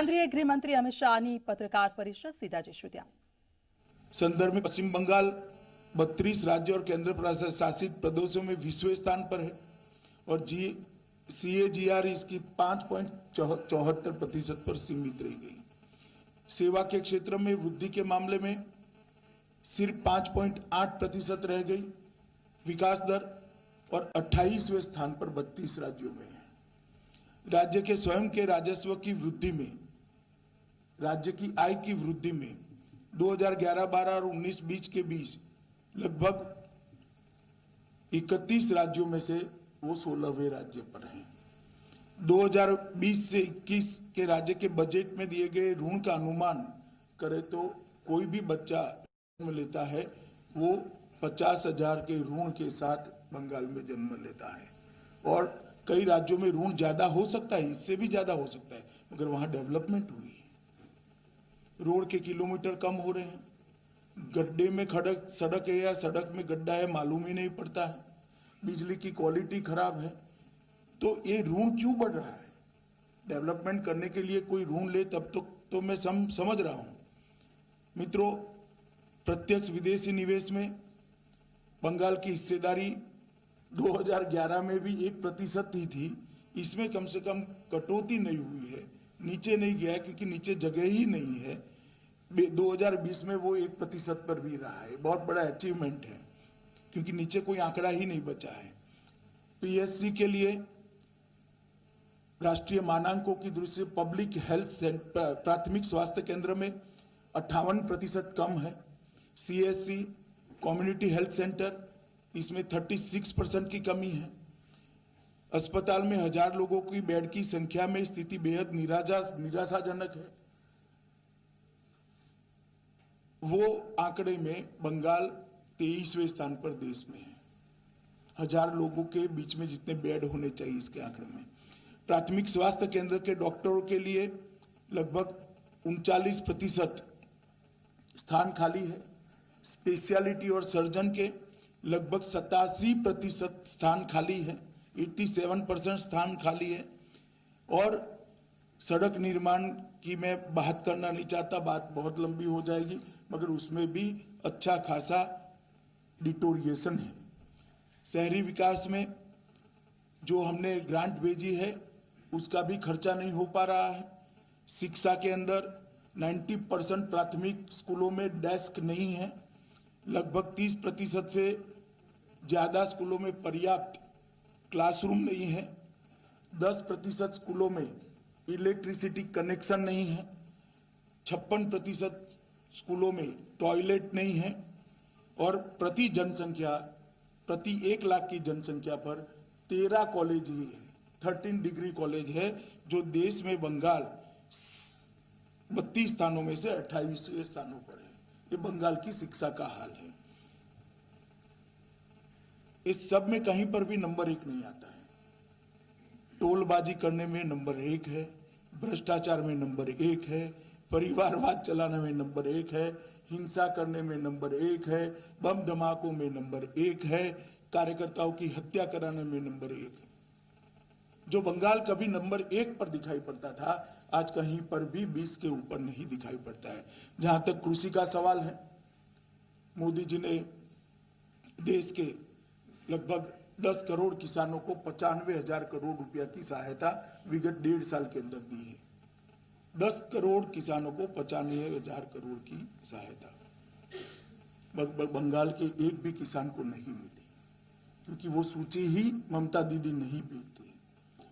केंद्रीय गृह मंत्री अमित शाह ने पत्रकार परिषद सीधा जशों ત્યાં संदर्भ में पश्चिम बंगाल 32 राज्य और केंद्र शासित प्रदेशों में 20वें स्थान पर है और CAGR इसकी 5.74% पर सीमित रह गई। सेवा के क्षेत्र में वृद्धि के मामले में सिर्फ 5.8% रह गई। विकास दर और 28वें स्थान पर 32 राज्यों में है। राज्य के स्वयं के राजस्व की वृद्धि में, राज्य की आय की वृद्धि में 2011-12 और 19-20 के बीच लगभग 31 राज्यों में से वो 16वें राज्य पर हैं। 2020 से 21 के राज्य के बजट में दिए गए ऋण का अनुमान करें तो कोई भी बच्चा जन्म लेता है वो 50,000 के ऋण के साथ बंगाल में जन्म लेता है और कई राज्यों में ऋण ज्यादा हो सकता है, इससे भी ज्यादा हो सकता है, मगर वहां डेवलपमेंट हुई है। रोड के किलोमीटर कम हो रहे हैं, गड्ढे में खड़क सड़क है या सड़क में गड्ढा है मालूम ही नहीं पड़ता है, बिजली की क्वालिटी खराब है। तो ये ऋण क्यों बढ़ रहा है? डेवलपमेंट करने के लिए कोई ऋण ले तब तो मैं समझ रहा हूं। मित्रों, प्रत्यक्ष विदेशी निवेश में बंगाल की हिस्सेदारी 2011 में भी 1% ही थी। इसमें कम से कम कटौती नहीं हुई है, नीचे नहीं गया क्योंकि नीचे जगह ही नहीं है। 2020 में वो 1% पर भी रहा है, बहुत बड़ा अचीवमेंट है क्योंकि नीचे कोई आंकड़ा ही नहीं बचा है। PSC के लिए राष्ट्रीय मानकों की दृष्टि से पब्लिक हेल्थ सेंटर प्राथमिक स्वास्थ्य केंद्र में 58% कम है। CSC कम्युनिटी हेल्थ सेंटर इसमें 36% की कमी है। अस्पताल में 1000 लोगों की बेड की संख्या में स्थिति बेहद निराशाजनक है। वो आंकड़े में बंगाल 23वें स्थान पर देश में है। 1000 लोगों के बीच में जितने बेड होने चाहिए इसके आंकड़े में। प्राथमिक स्वास्थ्य केंद्र के डॉक्टरों के लिए लगभग 39% स्थान खाली है। स्पेशलिटी और सर्जन के लगभग 87% स्थान खाली है, 87% स्थान खाली है। और सड़क निर्माण की मैं बात करना नहीं चाहता, बात बहुत लंबी हो जाएगी, मगर उसमें भी अच्छा खासा डिटोरिएशन है। शहरी विकास में जो हमने ग्रांट भेजी है उसका भी खर्चा नहीं हो पा रहा है। शिक्षा के अंदर 90% प्राथमिक स्कूलों में डेस्क नहीं है। लगभग 30% से ज्यादा स्कूलों में पर्याप्त क्लासरूम नहीं है। 10% स्कूलों में इलेक्ट्रिसिटी कनेक्शन नहीं है। 56% स्कूलों में टॉयलेट नहीं है और प्रति 1 लाख की जनसंख्या पर 13 कॉलेज ही है। 13 डिग्री कॉलेज है जो देश में बंगाल 32 स्थानों में से 28वें स्थानों पर है। ये बंगाल की शिक्षा का हाल है। इस सब में कहीं पर भी नंबर 1 नहीं आता है। टोलबाजी करने में नंबर 1 है, भ्रष्टाचार में नंबर 1 है, परिवारवाद चलाने में नंबर 1 है, हिंसा करने में नंबर 1 है, बम धमाकों में नंबर 1 है, कार्यकर्ताओं की हत्या कराने में नंबर 1 है। जो बंगाल कभी नंबर 1 पर दिखाई पड़ता था, आज कहीं पर भी 20 के ऊपर नहीं दिखाई पड़ता है। जहां तक कृषि का सवाल है, मोदी जी ने देश के लगभग 10 करोड़ किसानों को 95,000 करोड़ रुपया की सहायता विगत 1.5 साल के अंदर दी है। 10 करोड़ किसानों को 95,000 करोड़ की सहायता बंगाल के एक भी किसान को नहीं मिली क्योंकि वो सूची ही ममता दीदी नहीं भेजती।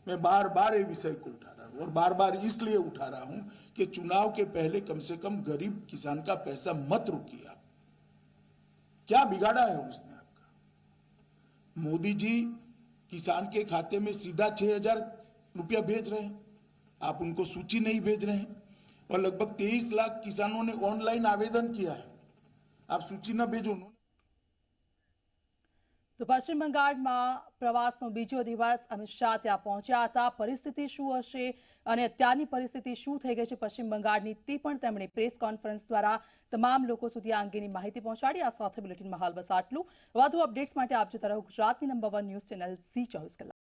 मैं बार बार ये विषय को उठा रहा हूं और बार बार इसलिए उठा रहा हूं कि चुनाव के पहले कम से कम गरीब किसान का पैसा मत रोकिए। आप क्या बिगाड़ा है उसने आपका? मोदी जी किसान के खाते में सीधा 6,000 रुपया भेज रहे हैं, आप उनको सूची नहीं भेज रहे हैं। और लगभग 23 लाख किसानों ने ऑनलाइन आवेदन किया है, आप सूची न भेजो। तो पश्चिम બંગાળમાં પ્રવાસનો બીજો દિવસ અમિત શાહ ત્યાં પહોંચ્યા હતા। પરિસ્થિતિ શું હશે અને અત્યારની પરિસ્થિતિ શું થઈ ગઈ છે પશ્ચિમ બંગાળની તે પણ તેમણે પ્રેસ કોન્ફરન્સ દ્વારા તમામ લોકો સુધી આ અંગેની માહિતી પહોંચાડી। આ સાથે બુલેટિનમાં હાલ બસ આટલું। વધુ અપડેટ્સ માટે આપ જોતા રહો ગુજરાતની નંબર 1 ન્યૂઝ ચેનલ Zee 24 કલાક।